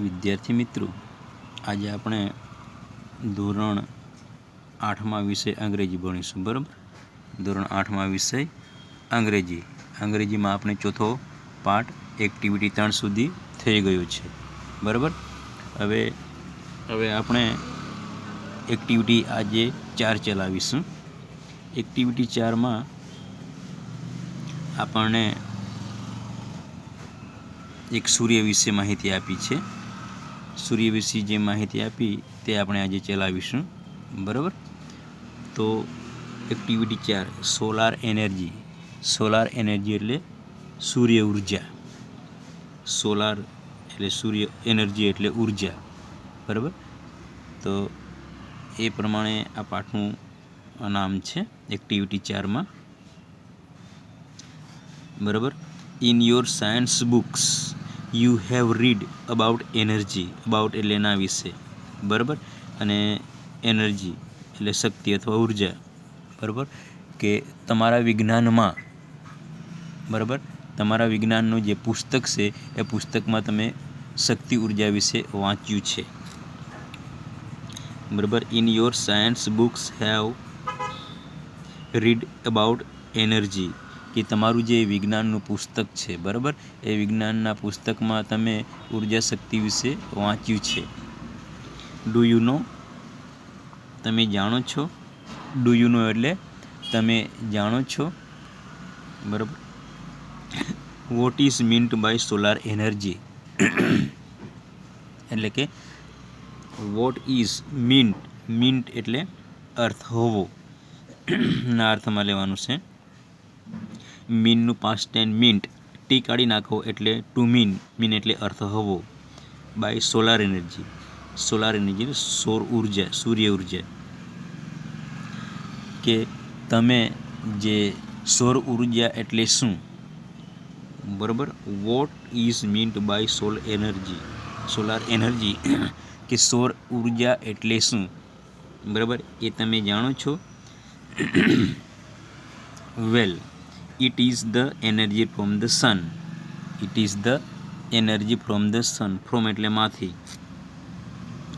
વિદ્યાર્થી મિત્રો, આજે આપણે ધોરણ 8માં વિષય અંગ્રેજી ભણીશું. બરાબર? ધોરણ 8માં વિષય અંગ્રેજીમાં આપણે ચોથો પાઠ એક્ટિવિટી 3 સુધી થઈ ગયો છે. બરાબર? હવે આપણે એક્ટિવિટી આજે 4 ચલાવીશું. એક્ટિવિટી 4માં આપણને એક સૂર્ય વિશે માહિતી આપી છે. સૂર્ય વિશે જે માહિતી આપી તે આપણે આજે ચલાવીશું. બરાબર? તો activity 4 solar energy. Solar energy એટલે સૂર્ય ઉર્જા. સોલાર એટલે સૂર્ય એનર્જી એટલે ઉર્જા. બરાબર? તો એ પ્રમાણે આ પાઠનું નામ છે એક્ટિવિટી 4માં. બરાબર? In your science books you have read about energy. About એટલે એના વિશે. બરાબર? અને એનર્જી એટલે શક્તિ અથવા ઉર્જા. બરાબર? કે તમારા વિજ્ઞાનમાં, બરાબર, તમારા વિજ્ઞાનનું જે પુસ્તક છે એ પુસ્તકમાં તમે શક્તિ ઉર્જા વિશે વાંચ્યું છે. બરાબર? In your science books have read about energy. કે તમારું જે વિજ્ઞાનનું પુસ્તક છે, બરાબર, એ વિજ્ઞાનના પુસ્તકમાં તમે ઉર્જા શક્તિ વિશે વાંચ્યું છે. Do you know? તમે જાણો છો. ડુ યુ નો એટલે તમે જાણો છો. બરાબર? What is meant by solar energy? એટલે કે વોટ ઇઝ મીન્ટ એટલે અર્થ હોવો ના અર્થમાં લેવાનું છે. મીનનું પાસ્ટ ટેન્સ મીન્ટ, ટી કાઢી નાખો એટલે ટુ મીન એટલે અર્થ હોવો. By solar energy. Solar energy સૌર ઉર્જા, સૂર્ય ઉર્જા. કે તમે જે સૌર ઉર્જા એટલે શું? બરાબર? What is meant by solar energy કે સૌર ઉર્જા એટલે શું? બરાબર? એ તમે જાણો છો. Well, it is the energy from the sun. It is the energy from the sun. From એટલે માંથી,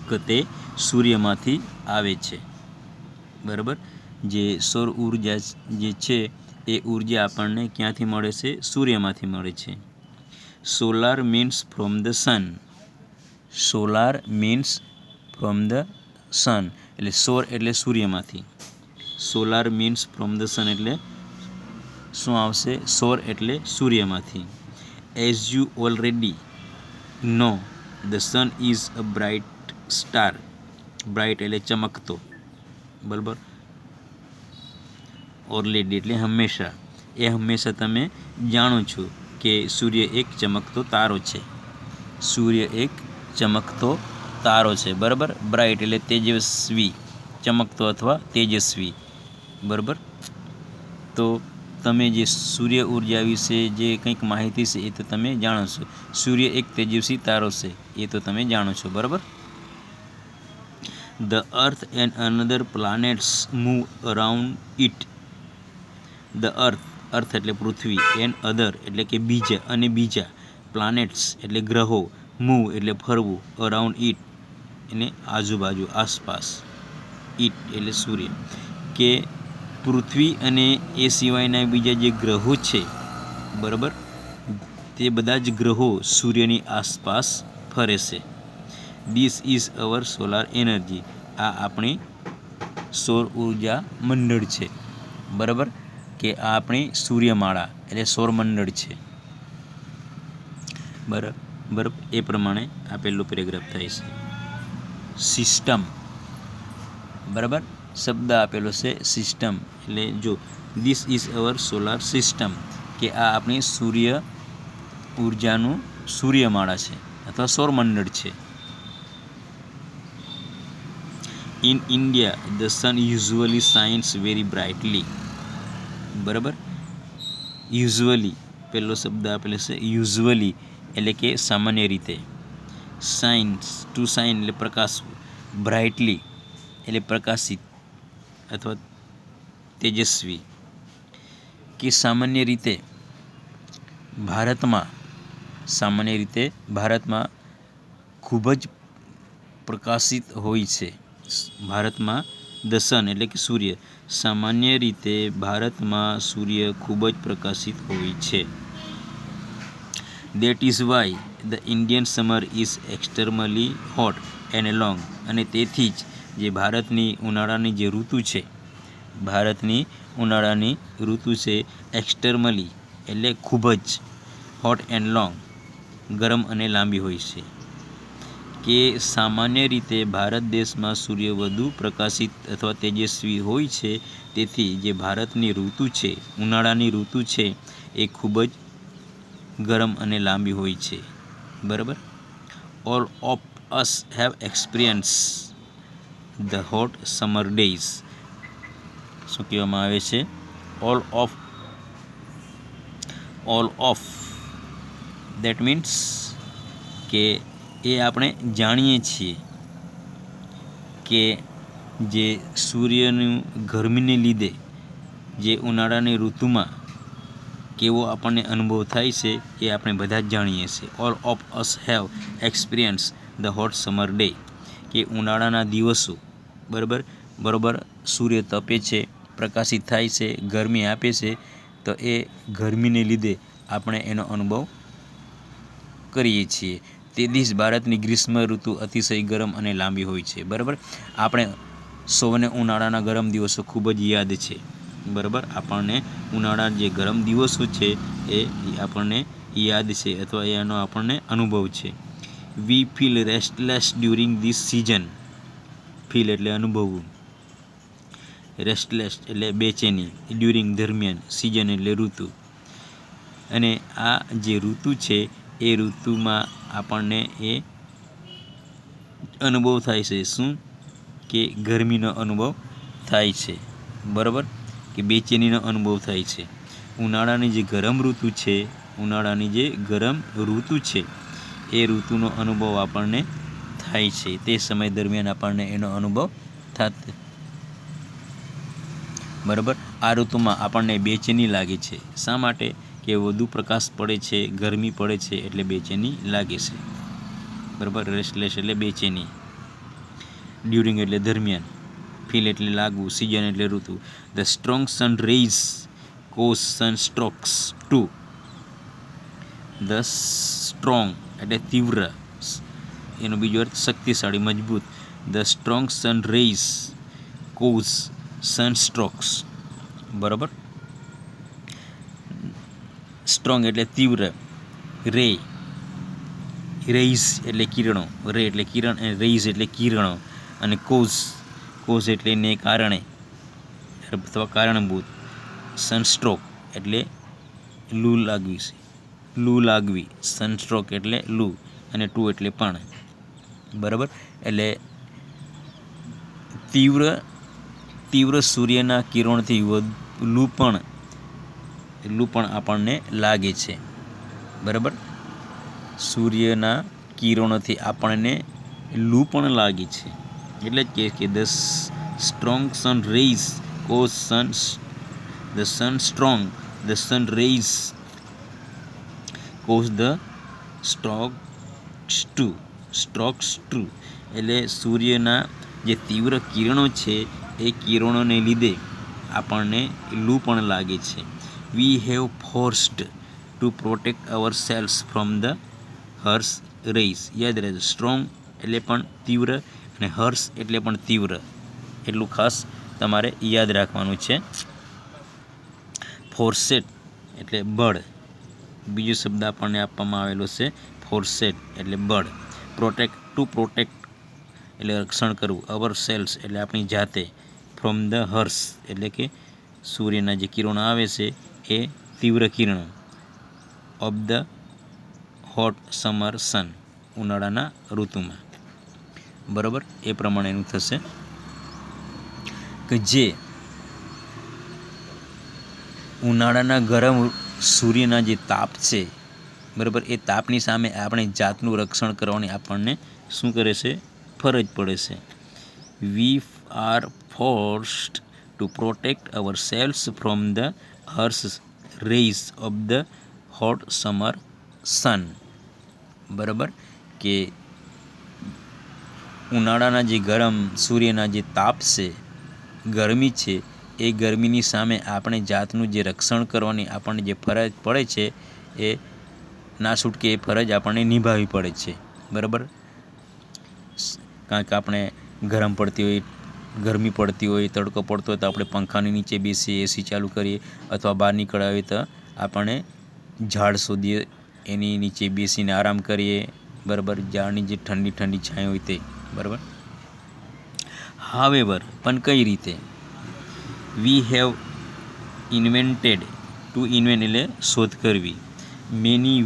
કે તે સૂર્યમાંથી આવે છે. બરાબર? જે સૌર ઉર્જા જે છે એ ઉર્જા આપણને ક્યાંથી મળે છે? સૂર્યમાંથી મળે છે. Solar means from the sun. Solar means from the sun એટલે સૌર એટલે સૂર્યમાંથી. Solar means from the sun એટલે શું આવશે? સૌર એટલે સૂર્યમાંથી. As you already know, the sun is a bright star. Bright એટલે ચમકતો. બરાબર? ઓલરેડી એટલે હંમેશા. એ હંમેશા તમે જાણો છો કે સૂર્ય એક ચમકતો તારો છે. સૂર્ય એક ચમકતો તારો છે. બરાબર? બ્રાઇટ એટલે તેજસ્વી, ચમકતો અથવા તેજસ્વી. બરાબર? તો તમે જે સૂર્ય ઉર્જા વિશે જે કંઈક માહિતી છે એ તો તમે જાણો છો. સૂર્ય એક તેજસ્વી તારો છે એ તો તમે જાણો છો. બરાબર? The earth and another planets move around it. The earth એટલે પૃથ્વી, એન્ડ અધર એટલે કે બીજા, અને બીજા, પ્લાનેટ્સ એટલે ગ્રહો, મૂવ એટલે ફરવું, અરાઉન્ડ ઇટ એને આજુબાજુ, આસપાસ, ઇટ એટલે સૂર્ય. કે પૃથ્વી અને એ સિવાયના બીજા જે ગ્રહો છે, બરાબર, તે બધા જ ગ્રહો સૂર્યની આસપાસ ફરે છે. This is our solar energy. આ આપણી સૌર ઉર્જા મંડળ છે. બરાબર? કે આ આપણી સૂર્યમાળા એટલે સૌરમંડળ છે. બરાબર? એ પ્રમાણે આ પહેલું પેરેગ્રાફ થાય છે. સિસ્ટમ. બરાબર? શબ્દ આપેલો છે સિસ્ટમ. એટલે જો this is our solar system કે આ આપણી સૂર્ય ઉર્જાનું સૂર્યમાળા છે અથવા સૌરમંડળ છે. In India the sun usually shines very brightly. બરાબર? યુઝ્યુઅલી પહેલો શબ્દ આપેલો છે યુઝ્યુઅલી એટલે કે સામાન્ય રીતે. શાઇન્સ, ટુ શાઇન એટલે પ્રકાશવું. બ્રાઇટલી એટલે પ્રકાશિત અથવા તેજસ્વી. કે સામાન્ય રીતે ભારતમાં ખૂબ જ પ્રકાશિત હોય છે. ભારતમાં ધ સન એટલે કે સૂર્ય, સામાન્ય રીતે ભારતમાં સૂર્ય ખૂબ જ પ્રકાશિત હોય છે. That is why the Indian summer is extremely hot and long. અને તેથી જ જે ભારતની ઉનાળાની જે ઋતુ છે, ભારતની ઉનાળાની ઋતુ છે એક્સ્ટ્રીમલી એટલે ખૂબ જ હોટ એન્ડ લોંગ, ગરમ અને લાંબી હોય છે. કે સામાન્ય રીતે ભારત દેશમાં સૂર્ય વધુ પ્રકાશિત અથવા તેજસ્વી હોય છે. તેથી જે ભારતની ઋતુ છે, ઉનાળાની ઋતુ છે, એ ખૂબ જ ગરમ અને લાંબી હોય છે. બરાબર. All of us have experience the hot summer days. શું કહેવામાં આવે છે? ઓલ ઓફ દેટ મીન્સ કે એ આપણે જાણીએ છીએ કે જે સૂર્યનું ગરમીને લીધે જે ઉનાળાની ઋતુમાં કેવો આપણને અનુભવ થાય છે એ આપણે બધા જ જાણીએ છીએ. All of us have experience the hot summer day. કે ઉનાળાના દિવસો બરોબર સૂર્ય તપે છે, પ્રકાશિત થાય છે, ગરમી આપે છે, તો એ ગરમીને લીધે આપણે એનો અનુભવ કરીએ છીએ. તેથી જ ભારતની ગ્રીષ્મ ઋતુ અતિશય ગરમ અને લાંબી હોય છે. બરાબર. આપણે સૌને ઉનાળાના ગરમ દિવસો ખૂબ જ યાદ છે. બરાબર. આપણને ઉનાળા જે ગરમ દિવસો છે એ આપણને યાદ છે અથવા એનો આપણને અનુભવ છે. વી feel restless during this season. Feel એટલે અનુભવવું, રેસ્ટલેસ એટલે બેચેની, ડ્યુરિંગ દરમિયાન, સિઝન એટલે ઋતુ. અને આ જે ઋતુ છે એ ઋતુમાં આપણને એ અનુભવ થાય છે. શું? કે ગરમીનો અનુભવ થાય છે. બરાબર. કે બેચેનીનો અનુભવ થાય છે. ઉનાળાની જે ગરમ ઋતુ છે, એ ઋતુનો અનુભવ આપણને થાય છે. તે સમય દરમિયાન આપણને એનો અનુભવ થાય. બરાબર. આ ઋતુમાં આપણને બેચેની લાગે છે. શા માટે? કે વધુ પ્રકાશ પડે છે, ગરમી પડે છે એટલે બેચેની લાગે છે. બરાબર. રેસ્ટલેસ એટલે બેચેની, ડ્યુરિંગ એટલે દરમિયાન, ફીલ એટલે લાગવું, સિઝન એટલે ઋતુ. The strong sun rays cause sunstrokes too. The strong એટલે તીવ્ર, એનો બીજો અર્થ શક્તિશાળી, મજબૂત. The strong sun rays cause sunstrokes. બરાબર. સ્ટ્રોંગ એટલે તીવ્ર, રેઇઝ એટલે કિરણો, રે એટલે કિરણ અને રેઇઝ એટલે કિરણો. અને કોઝ એટલે ને કારણે અથવા કારણભૂત. સનસ્ટ્રોક એટલે લૂ લાગવી, સનસ્ટ્રોક એટલે લૂ, અને ટુ એટલે પણ. બરાબર. એટલે તીવ્ર સૂર્યના કિરણોથી લૂ પણ આપણને લાગે છે. બરાબર. સૂર્યના કિરણોથી આપણને લૂ પણ લાગે છે. એટલે જ કે the strong sun rays cause sun rays cause the strokes too. એટલે સૂર્યના જે તીવ્ર કિરણો છે એ કિરણોને લીધે આપણને લૂ પણ લાગે છે. We have forced to protect hour cells from the harsh rays. યાદ રહેજો, સ્ટ્રોંગ એટલે પણ તીવ્ર અને હર્ષ એટલે પણ તીવ્ર. એટલું ખાસ તમારે યાદ રાખવાનું છે. ફોર્સેટ એટલે બળ. બીજો શબ્દ આપણને આપવામાં આવેલો છે ફોર્સેટ એટલે બળ. ટુ પ્રોટેક્ટ એટલે રક્ષણ કરવું. અવર સેલ્સ એટલે આપણી જાતે. ફ્રોમ ધ હર્ષ એટલે કે સૂર્યના જે કિરણો આવે છે એ તીવ્ર કિરણો. ઓફ ધ હોટ સમર સન ઉનાળાના ઋતુમાં. બરાબર. એ પ્રમાણેનું થશે કે જે ઉનાળાના ગરમ સૂર્યના જે તાપ છે, બરાબર, એ તાપની સામે આપણે જાતનું રક્ષણ કરવાની આપણને શું કરે છે? ફરજ પડે છે. We are forced to protect hour cells from the harsh rays of the hot summer sun. બરાબર. કે ઉનાળાના જે ગરમ સૂર્યના જે તાપ છે, ગરમી છે, એ ગરમીની સામે આપણે જાતનું જે રક્ષણ કરવાની આપણને જે ફરજ પડે છે એ ના છૂટકે એ ફરજ આપણને નિભાવવી પડે છે. બરાબર, કારણ કે આપણે ગરમ પડતી હોય, ગરમી પડતી હોય, તડકો પડતો હોય તો આપણે પંખાની નીચે બેસીએ, એસી ચાલુ કરીએ, અથવા બહાર નીકળ્યા હોય તો આપણે ઝાડ શોધીએ, એની નીચે બેસીને આરામ કરીએ. બરાબર, ઝાડની જે ઠંડી ઠંડી છાંયો હોય તે. બરાબર, હાવેવર પણ કઈ રીતે we have invented, to invent એટલે શોધ કરવી, મેની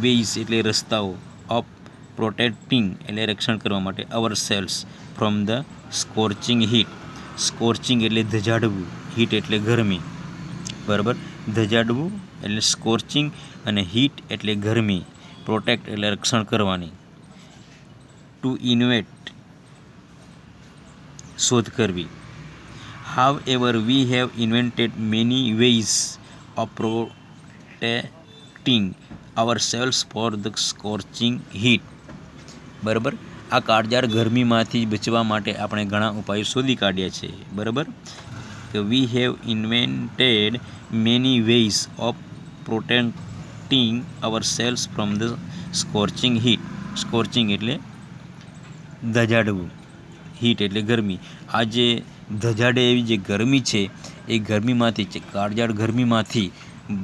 વેઇઝ એટલે રસ્તાઓ, ઓફ પ્રોટેક્ટિંગ એટલે રક્ષણ કરવા માટે, અવર cells from the scorching heat, scorching એટલે ધજાડવું, હીટ એટલે ગરમી. બરાબર, ધજાડવું એટલે સ્કોર્ચિંગ અને હીટ એટલે ગરમી, પ્રોટેક્ટ એટલે રક્ષણ કરવાની, ટુ ઇન્વેન્ટ શોધ કરવી. However we have invented many ways of protecting ourselves for the scorching heat. બરાબર, આ કાળઝાળ ગરમીમાંથી બચવા માટે આપણે ઘણા ઉપાયો શોધી કાઢ્યા છે. બરાબર, તો we have invented many ways of protecting hour cells from the scorching heat. Scorching એટલે ધજાડવું, હીટ એટલે ગરમી. આ જે ધજાડે એવી જે ગરમી છે એ ગરમીમાંથી, કાળઝાળ ગરમીમાંથી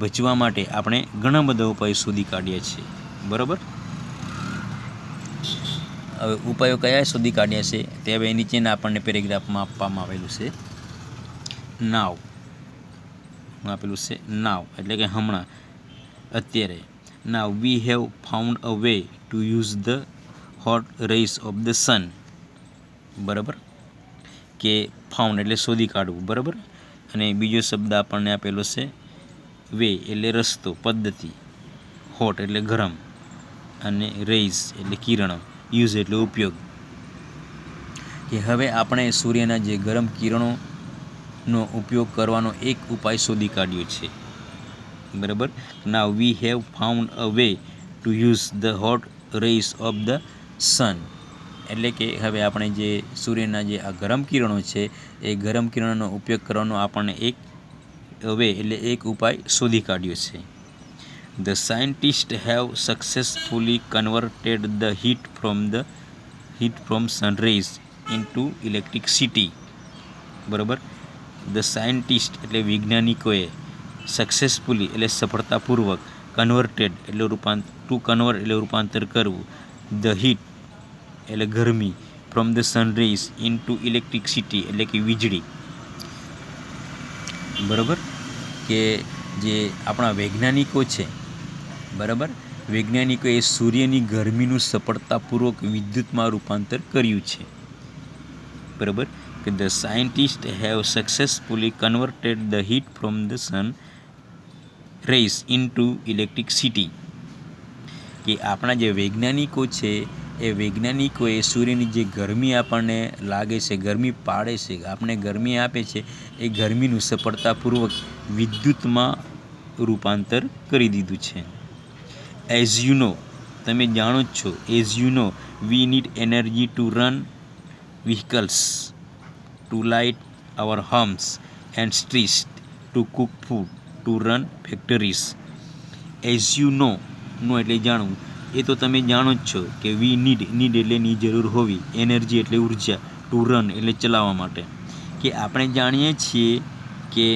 બચવા માટે આપણે ઘણા બધા ઉપાયો શોધી કાઢ્યા છે. બરાબર, હવે ઉપાયો કયા શોધી કાઢ્યા છે તે હવે નીચેના આપણને પેરેગ્રાફમાં આપવામાં આવેલું છે. નાવ આપેલું છે, નાવ એટલે કે હમણાં, અત્યારે. Now we have found a way to use the hot rays of the sun. બરાબર, કે ફાઉન્ડ એટલે શોધી કાઢવું. બરાબર, અને બીજો શબ્દ આપણને આપેલો છે વે એટલે રસ્તો, પદ્ધતિ, હોટ એટલે ગરમ, અને રેઝ એટલે કિરણો, યુઝ એટલે ઉપયોગ. કે હવે આપણે સૂર્યના જે ગરમ કિરણોનો ઉપયોગ કરવાનો એક ઉપાય શોધી કાઢ્યો છે. બરાબર, now we have found a way to use the hot rays of the sun. એટલે કે હવે આપણે જે સૂર્યના જે આ ગરમ કિરણો છે એ ગરમ કિરણોનો ઉપયોગ કરવાનો આપણને એક વે એટલે એક ઉપાય શોધી કાઢ્યો છે. The scientists have successfully converted the heat from sun rays into electricity. બરાબર, ધ સાયન્ટિસ્ટ એટલે વૈજ્ઞાનિકોએ, સક્સેસફુલી એટલે સફળતાપૂર્વક, કન્વર્ટેડ એટલે રૂપાંતર કરવું, ધ હીટ એટલે ગરમી, from the sun rays into electricity એટલે કે વીજળી. બરાબર, કે જે આપણા વૈજ્ઞાનિકો છે, બરાબર, વૈજ્ઞાનિકોએ સૂર્યની ગરમીનું સફળતાપૂર્વક વિદ્યુતમાં રૂપાંતર કર્યું છે. બરાબર, કે the scientist have successfully converted the heat from the sun rays into electricity. કે આપણા જે વૈજ્ઞાનિકો છે એ વૈજ્ઞાનિકોએ સૂર્યની જે ગરમી આપણને લાગે છે, ગરમી પાડે છે, આપણે ગરમી આપે છે, એ ગરમીનું સફળતાપૂર્વક વિદ્યુતમાં રૂપાંતર કરી દીધું છે. એઝ યુ નો, તમે જાણો જ છો, as you know we need energy to run vehicles, to light our homes and streets, to cook food, to run factories. As you know એટલે જાણવું, એ તો તમે જાણો જ છો કે વી નીડ એટલે ની જરૂર હોવી, એનર્જી એટલે ઉર્જા, ટુ રન એટલે ચલાવવા માટે. કે આપણે જાણીએ છીએ કે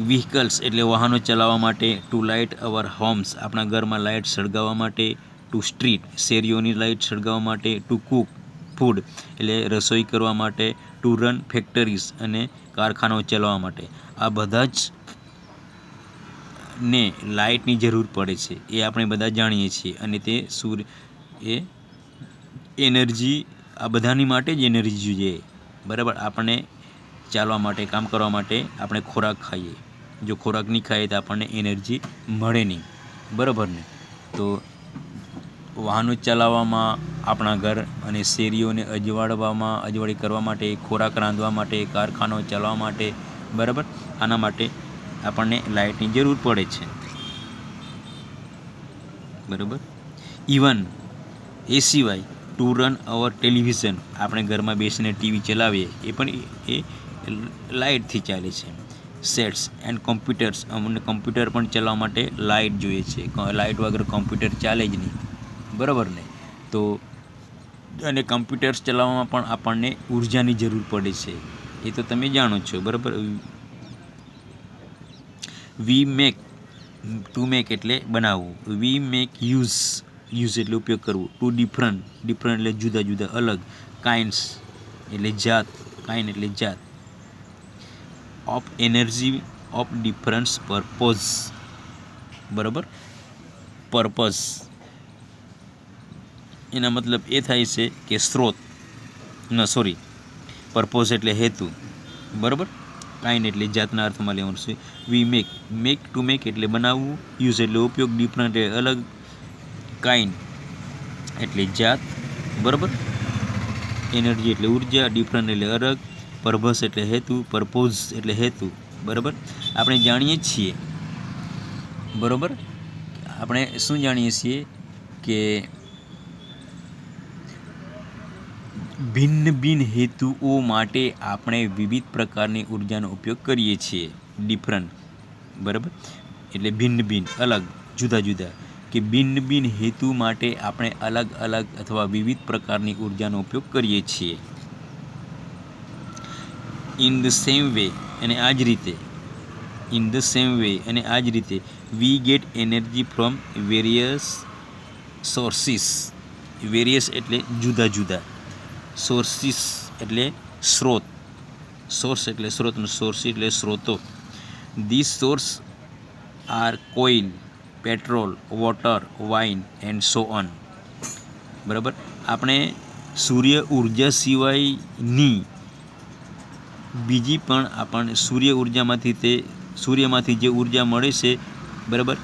વ્હીકલ્સ એટલે વાહનો ચલાવવા માટે, ટુ લાઇટ અવર હોમ્સ આપણા ઘરમાં લાઇટ સળગાવવા માટે, ટુ સ્ટ્રીટ શેરીઓની લાઇટ સળગાવવા માટે, ટુ કુક ફૂડ એટલે રસોઈ કરવા માટે, ટુ રન ફેક્ટરીઝ અને કારખાનાઓ ચલાવવા માટે. આ બધા જ ને લાઇટની જરૂર પડે છે, એ આપણે બધા જાણીએ છીએ. અને તે એ એનર્જી, આ બધાની માટે જ એનર્જી જોઈએ. બરાબર, આપણને ચાલવા માટે, કામ કરવા માટે આપણે ખોરાક ખાઈએ, જો ખોરાક નહીં ખાઈએ તો આપણને એનર્જી મળે નહીં. બરાબર ને, તો વાહનો ચલાવવામાં, આપણા ઘર અને શેરીઓને અજવાળી કરવા માટે, ખોરાક રાંધવા માટે, કારખાનાઓ ચલાવવા માટે, બરાબર, આના માટે આપણને લાઇટની જરૂર પડે છે. બરાબર, ઇવન એ સિવાય ટુ રન અવર ટેલિવિઝન, આપણે ઘરમાં બેસીને ટીવી ચલાવીએ એ પણ એ લાઇટથી ચાલે છે. સેટ્સ એન્ડ કોમ્પ્યુટર્સ, અમને કોમ્પ્યુટર પણ ચલાવવા માટે લાઇટ જોઈએ છે, લાઇટ વગર કોમ્પ્યુટર ચાલે જ નહીં, બરાબર ને. તો અને કમ્પ્યુટર્સ ચલાવવામાં પણ આપણને ઉર્જાની જરૂર પડે છે, એ તો તમે જાણો છો, બરાબર. વી મેક, ટુ મેક એટલે બનાવવું. વી મેક યુઝ એટલે ઉપયોગ કરવું. ટુ ડિફરન્ટ એટલે જુદા જુદા, અલગ. કાઇન્ડ્સ એટલે જાત, કાઇન્ડ એટલે જાત. Of energy of difference purpose, બરાબર. પર્પઝ એના મતલબ એ થાય છે કે સ્ત્રોત, પર્પઝ એટલે હેતુ, બરાબર. કાઇન્ડ એટલે જાતના અર્થમાં લેવાનું છે. વી મેક ટુ મેક એટલે બનાવવું, યુઝ એટલે ઉપયોગ, ડિફરન્ટ એટલે અલગ, કાઇન્ડ એટલે જાત, બરાબર. એનર્જી એટલે ઉર્જા, ડિફરન્ટ એટલે અલગ, પર્પઝ એટલે હેતુ, પર્પોઝ એટલે હેતુ, બરાબર. આપણે જાણીએ છીએ, બરાબર, આપણે શું જાણીએ છીએ કે ભિન્ન ભિન્ન હેતુઓ માટે આપણે વિવિધ પ્રકારની ઉર્જાનો ઉપયોગ કરીએ છીએ. ડિફરન્ટ, બરાબર, એટલે ભિન્ન ભિન્ન, અલગ, જુદા જુદા, કે ભિન્ન ભિન્ન હેતુ માટે આપણે અલગ અલગ અથવા વિવિધ પ્રકારની ઉર્જાનો ઉપયોગ કરીએ છીએ. ઇન ધ સેમ વે, અને આ જ રીતે, ઇન ધ સેમ વે અને આ જ રીતે, we get energy from various sources. Various એટલે જુદા જુદા, સોર્સિસ એટલે સ્ત્રોત, સોર્સ એટલે સ્ત્રોતનો, સોર્સ એટલે સ્ત્રોતો. This source are coal, petrol, water, wind and so on, બરાબર. આપણે સૂર્ય ઉર્જા સિવાયની બીજી પણ આપણને સૂર્યમાંથી જે ઉર્જા મળે છે, બરાબર,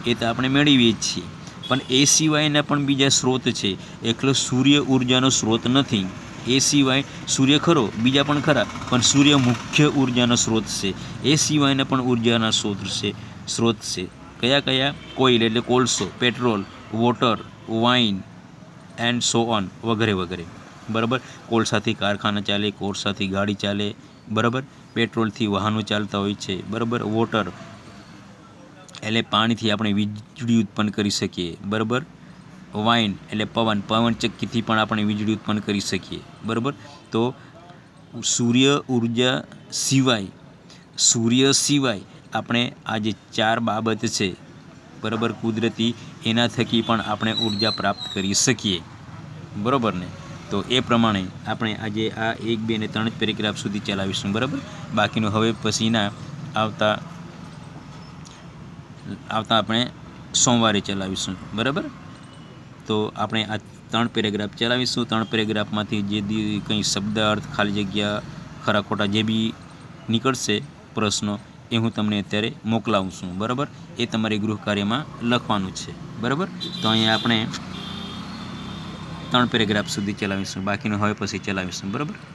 એ તો આપણે મેળવીએ જ છીએ, પણ એ સિવાયના પણ બીજા સ્ત્રોત છે. એકલો સૂર્ય ઉર્જાનો સ્ત્રોત નથી, એ સિવાય સૂર્ય ખરો, બીજા પણ ખરા, પણ સૂર્ય મુખ્ય ઉર્જાનો સ્ત્રોત છે. એ સિવાયના પણ ઉર્જાના સ્ત્રોત છે. કયા કયા? કોઇલ એટલે કોલસો, petrol, water, wind and so on, વગેરે વગેરે, બરાબર. કોલસાથી કારખાના ચાલે, કોલસાથી ગાડી ચાલે, બરાબર. પેટ્રોલથી વાહનો ચાલતા હોય છે, બરાબર. વોટર એટલે પાણીથી આપણે વીજળી ઉત્પન્ન કરી શકીએ, બરાબર. વાઇન એટલે પવનચક્કીથી પણ આપણે વીજળી ઉત્પન્ન કરી શકીએ, બરાબર. તો સૂર્ય સિવાય આપણે આ જે ચાર બાબત છે, બરાબર, કુદરતી, એના થકી પણ આપણે ઉર્જા પ્રાપ્ત કરી શકીએ, બરાબર ને. તો એ પ્રમાણે આપણે આજે આ 1, 2 અને 3 પેરેગ્રાફ સુધી ચલાવીશું, બરાબર. બાકીનું હવે પછીના આવતા આપણે સોમવારે ચલાવીશું, બરાબર. તો આપણે આ 3 પેરેગ્રાફ ચલાવીશું. 3 પેરેગ્રાફમાંથી જે કંઈ શબ્દ અર્થ, ખાલી જગ્યા, ખરા ખોટા જે બી નીકળશે પ્રશ્નો, એ હું તમને અત્યારે મોકલાવું છું, બરાબર. એ તમારે ગૃહ કાર્યમાં લખવાનું છે, બરાબર. તો અહીંયા આપણે 3 પેરેગ્રાફ સુધી ચલાવીશું, બાકીનું હવે પછી ચલાવીશું, બરાબર.